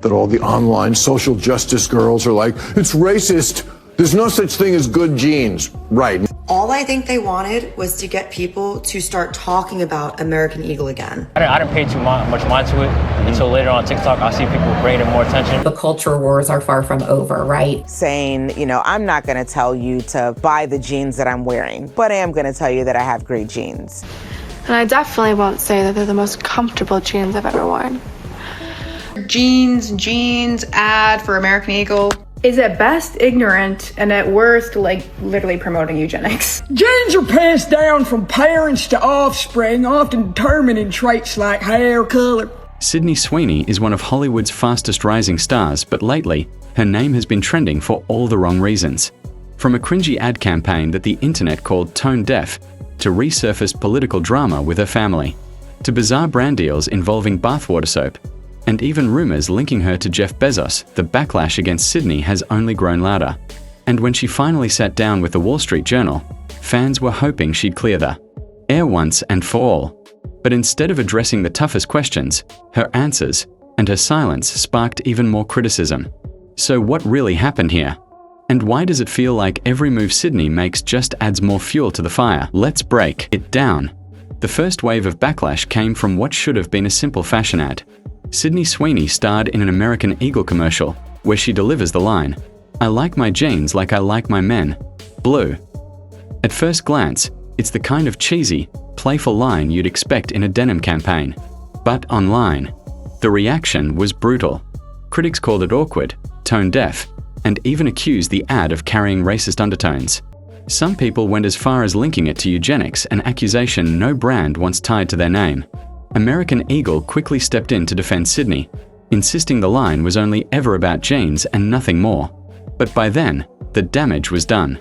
That all the online social justice girls are like, it's racist. There's no such thing as good genes. Right. All I think they wanted was to get people to start talking about American Eagle again. I didn't pay too much mind to it until later on TikTok. I see people bringing more attention. The culture wars are far from over, right? Saying, I'm not going to tell you to buy the jeans that I'm wearing, but I am going to tell you that I have great jeans. And I definitely won't say that they're the most comfortable jeans I've ever worn. Jeans ad for American Eagle is at best ignorant and at worst literally promoting eugenics. Genes are passed down from parents to offspring, often determining traits like hair color. Sydney Sweeney is one of Hollywood's fastest rising stars, but lately, her name has been trending for all the wrong reasons. From a cringy ad campaign that the internet called tone deaf, to resurfaced political drama with her family, to bizarre brand deals involving bathwater soap, and even rumors linking her to Jeff Bezos, the backlash against Sydney has only grown louder. And when she finally sat down with the Wall Street Journal, fans were hoping she'd clear the air once and for all. But instead of addressing the toughest questions, her answers and her silence sparked even more criticism. So what really happened here? And why does it feel like every move Sydney makes just adds more fuel to the fire? Let's break it down. The first wave of backlash came from what should have been a simple fashion ad. Sydney Sweeney starred in an American Eagle commercial where she delivers the line, "I like my jeans like I like my men, blue." At first glance, it's the kind of cheesy, playful line you'd expect in a denim campaign. But online, the reaction was brutal. Critics called it awkward, tone deaf, and even accused the ad of carrying racist undertones. Some people went as far as linking it to eugenics, an accusation no brand wants tied to their name. American Eagle quickly stepped in to defend Sydney, insisting the line was only ever about jeans and nothing more. But by then, the damage was done.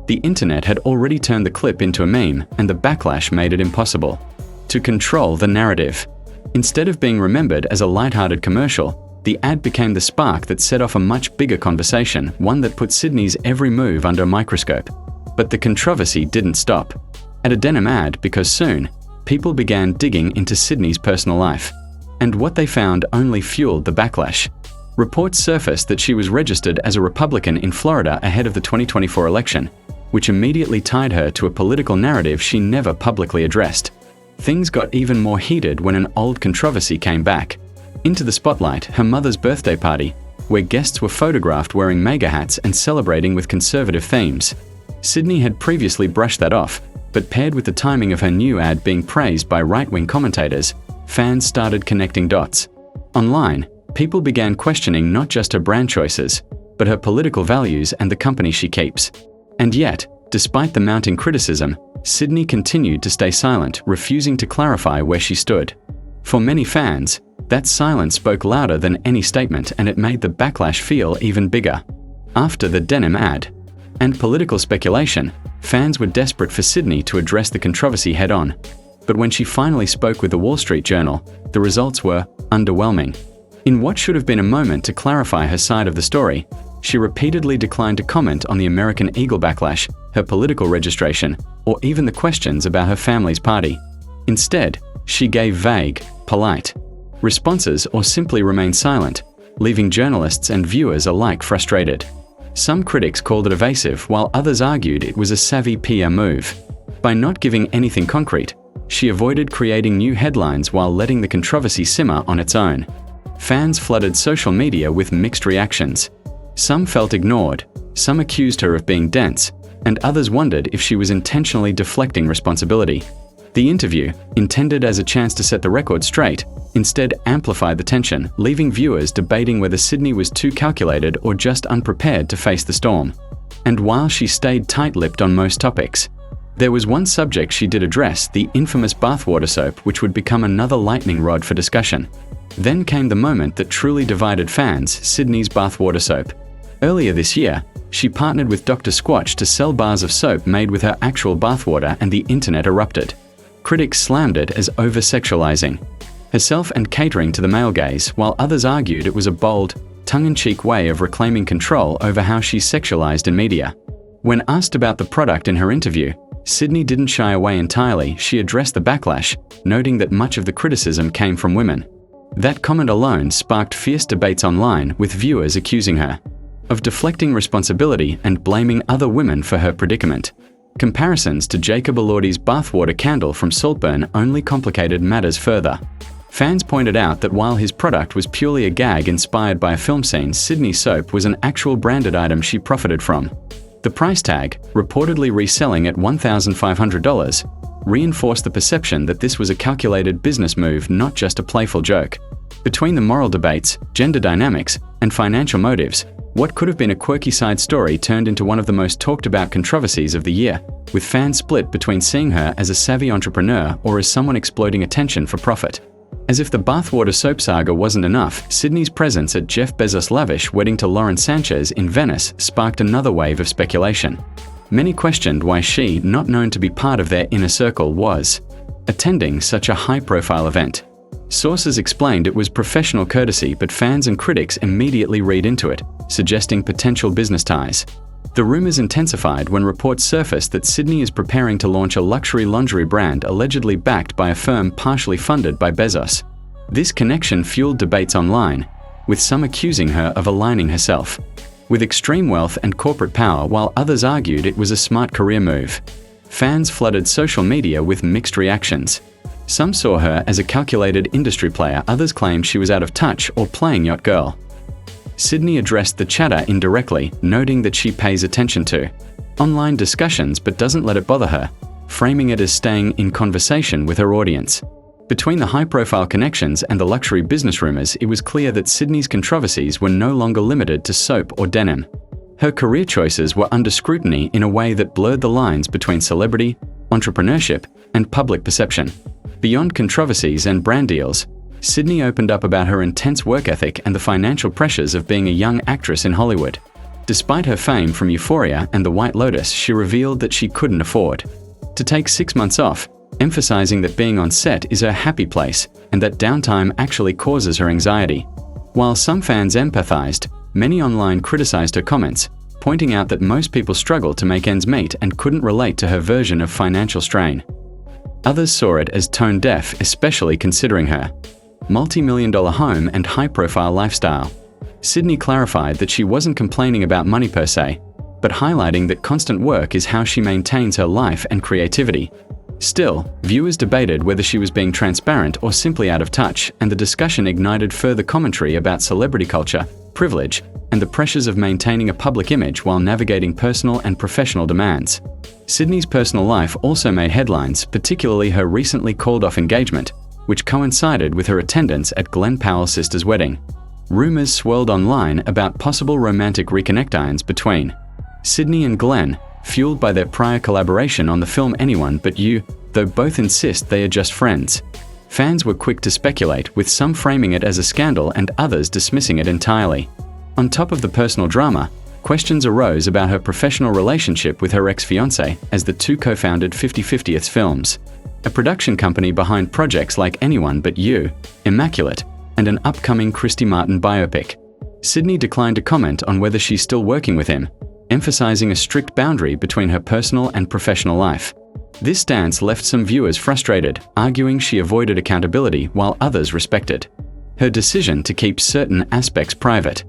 The internet had already turned the clip into a meme, and the backlash made it impossible to control the narrative. Instead of being remembered as a lighthearted commercial, the ad became the spark that set off a much bigger conversation, one that put Sydney's every move under a microscope. But the controversy didn't stop at a denim ad, because soon, people began digging into Sydney's personal life. And what they found only fueled the backlash. Reports surfaced that she was registered as a Republican in Florida ahead of the 2024 election, which immediately tied her to a political narrative she never publicly addressed. Things got even more heated when an old controversy came back into the spotlight: her mother's birthday party, where guests were photographed wearing MAGA hats and celebrating with conservative themes. Sydney had previously brushed that off, but paired with the timing of her new ad being praised by right-wing commentators, fans started connecting dots. Online, people began questioning not just her brand choices, but her political values and the company she keeps. And yet, despite the mounting criticism, Sydney continued to stay silent, refusing to clarify where she stood. For many fans, that silence spoke louder than any statement, and it made the backlash feel even bigger. After the denim ad and political speculation, fans were desperate for Sydney to address the controversy head-on. But when she finally spoke with the Wall Street Journal, the results were underwhelming. In what should have been a moment to clarify her side of the story, she repeatedly declined to comment on the American Eagle backlash, her political registration, or even the questions about her family's party. Instead, she gave vague, polite responses or simply remained silent, leaving journalists and viewers alike frustrated. Some critics called it evasive, while others argued it was a savvy PR move. By not giving anything concrete, she avoided creating new headlines while letting the controversy simmer on its own. Fans flooded social media with mixed reactions. Some felt ignored, some accused her of being dense, and others wondered if she was intentionally deflecting responsibility. The interview, intended as a chance to set the record straight, instead amplified the tension, leaving viewers debating whether Sydney was too calculated or just unprepared to face the storm. And while she stayed tight-lipped on most topics, there was one subject she did address: the infamous bathwater soap, which would become another lightning rod for discussion. Then came the moment that truly divided fans: Sydney's bathwater soap. Earlier this year, she partnered with Dr. Squatch to sell bars of soap made with her actual bathwater, and the internet erupted. Critics slammed it as over-sexualizing herself and catering to the male gaze, while others argued it was a bold, tongue-in-cheek way of reclaiming control over how she's sexualized in media. When asked about the product in her interview, Sydney didn't shy away entirely. She addressed the backlash, noting that much of the criticism came from women. That comment alone sparked fierce debates online, with viewers accusing her of deflecting responsibility and blaming other women for her predicament. Comparisons to Jacob Elordi's Bathwater candle from Saltburn only complicated matters further. Fans pointed out that while his product was purely a gag inspired by a film scene, Sydney's soap was an actual branded item she profited from. The price tag, reportedly reselling at $1,500, reinforced the perception that this was a calculated business move, not just a playful joke. Between the moral debates, gender dynamics, and financial motives, what could have been a quirky side story turned into one of the most talked about controversies of the year, with fans split between seeing her as a savvy entrepreneur or as someone exploiting attention for profit. As if the Bathwater soap saga wasn't enough, Sydney's presence at Jeff Bezos' lavish wedding to Lauren Sanchez in Venice sparked another wave of speculation. Many questioned why she, not known to be part of their inner circle, was attending such a high-profile event. Sources explained it was professional courtesy, but fans and critics immediately read into it, suggesting potential business ties. The rumors intensified when reports surfaced that Sydney is preparing to launch a luxury lingerie brand allegedly backed by a firm partially funded by Bezos. This connection fueled debates online, with some accusing her of aligning herself with extreme wealth and corporate power, while others argued it was a smart career move. Fans flooded social media with mixed reactions. Some saw her as a calculated industry player, others claimed she was out of touch or playing yacht girl. Sydney addressed the chatter indirectly, noting that she pays attention to online discussions but doesn't let it bother her, framing it as staying in conversation with her audience. Between the high-profile connections and the luxury business rumors, it was clear that Sydney's controversies were no longer limited to soap or denim. Her career choices were under scrutiny in a way that blurred the lines between celebrity, entrepreneurship, and public perception. Beyond controversies and brand deals, Sydney opened up about her intense work ethic and the financial pressures of being a young actress in Hollywood. Despite her fame from Euphoria and The White Lotus, she revealed that she couldn't afford to take 6 months off, emphasizing that being on set is her happy place and that downtime actually causes her anxiety. While some fans empathized, many online criticized her comments, pointing out that most people struggle to make ends meet and couldn't relate to her version of financial strain. Others saw it as tone deaf, especially considering her multi-million-dollar home and high-profile lifestyle. Sydney clarified that she wasn't complaining about money per se, but highlighting that constant work is how she maintains her life and creativity. Still, viewers debated whether she was being transparent or simply out of touch, and the discussion ignited further commentary about celebrity culture, privilege, and the pressures of maintaining a public image while navigating personal and professional demands. Sydney's personal life also made headlines, particularly her recently called-off engagement, which coincided with her attendance at Glenn Powell's sister's wedding. Rumors swirled online about possible romantic reconnections between Sydney and Glenn, fueled by their prior collaboration on the film Anyone But You, though both insist they are just friends. Fans were quick to speculate, with some framing it as a scandal and others dismissing it entirely. On top of the personal drama, questions arose about her professional relationship with her ex-fiancé, as the two co-founded 50/50th Films, a production company behind projects like Anyone But You, Immaculate, and an upcoming Christy Martin biopic. Sydney declined to comment on whether she's still working with him, emphasizing a strict boundary between her personal and professional life. This stance left some viewers frustrated, arguing she avoided accountability while others respected her decision to keep certain aspects private.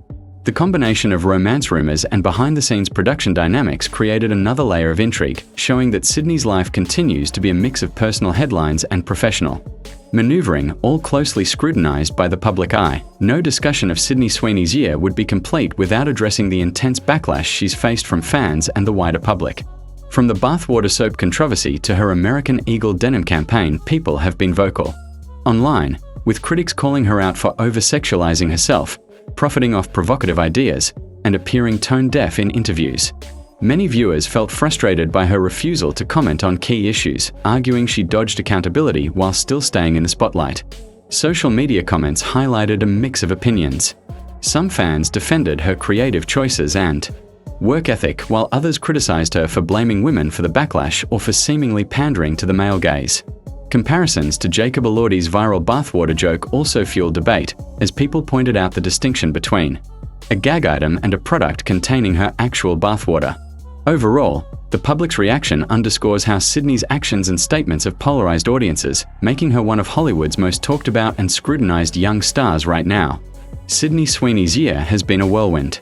The combination of romance rumors and behind-the-scenes production dynamics created another layer of intrigue, showing that Sydney's life continues to be a mix of personal headlines and professional maneuvering, all closely scrutinized by the public eye. No discussion of Sydney Sweeney's year would be complete without addressing the intense backlash she's faced from fans and the wider public. From the Bathwater soap controversy to her American Eagle denim campaign, people have been vocal online, with critics calling her out for over-sexualizing herself, profiting off provocative ideas, and appearing tone-deaf in interviews. Many viewers felt frustrated by her refusal to comment on key issues, arguing she dodged accountability while still staying in the spotlight. Social media comments highlighted a mix of opinions. Some fans defended her creative choices and work ethic, while others criticized her for blaming women for the backlash or for seemingly pandering to the male gaze. Comparisons to Jacob Elordi's viral Bathwater joke also fueled debate, as people pointed out the distinction between a gag item and a product containing her actual bathwater. Overall, the public's reaction underscores how Sydney's actions and statements have polarized audiences, making her one of Hollywood's most talked about and scrutinized young stars right now. Sydney Sweeney's year has been a whirlwind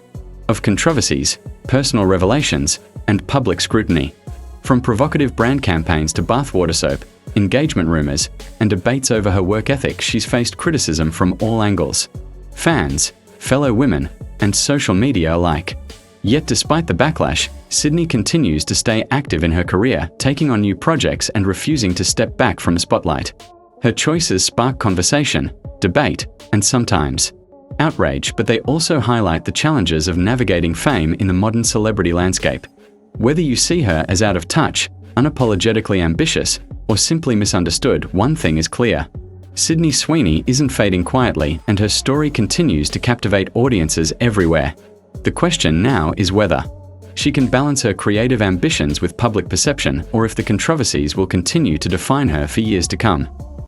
of controversies, personal revelations, and public scrutiny. From provocative brand campaigns to bathwater soap, engagement rumors, and debates over her work ethic, she's faced criticism from all angles. Fans, fellow women, and social media alike. Yet despite the backlash, Sydney continues to stay active in her career, taking on new projects and refusing to step back from the spotlight. Her choices spark conversation, debate, and sometimes outrage, but they also highlight the challenges of navigating fame in the modern celebrity landscape. Whether you see her as out of touch, unapologetically ambitious, or simply misunderstood, one thing is clear. Sydney Sweeney isn't fading quietly, and her story continues to captivate audiences everywhere. The question now is whether she can balance her creative ambitions with public perception, or if the controversies will continue to define her for years to come.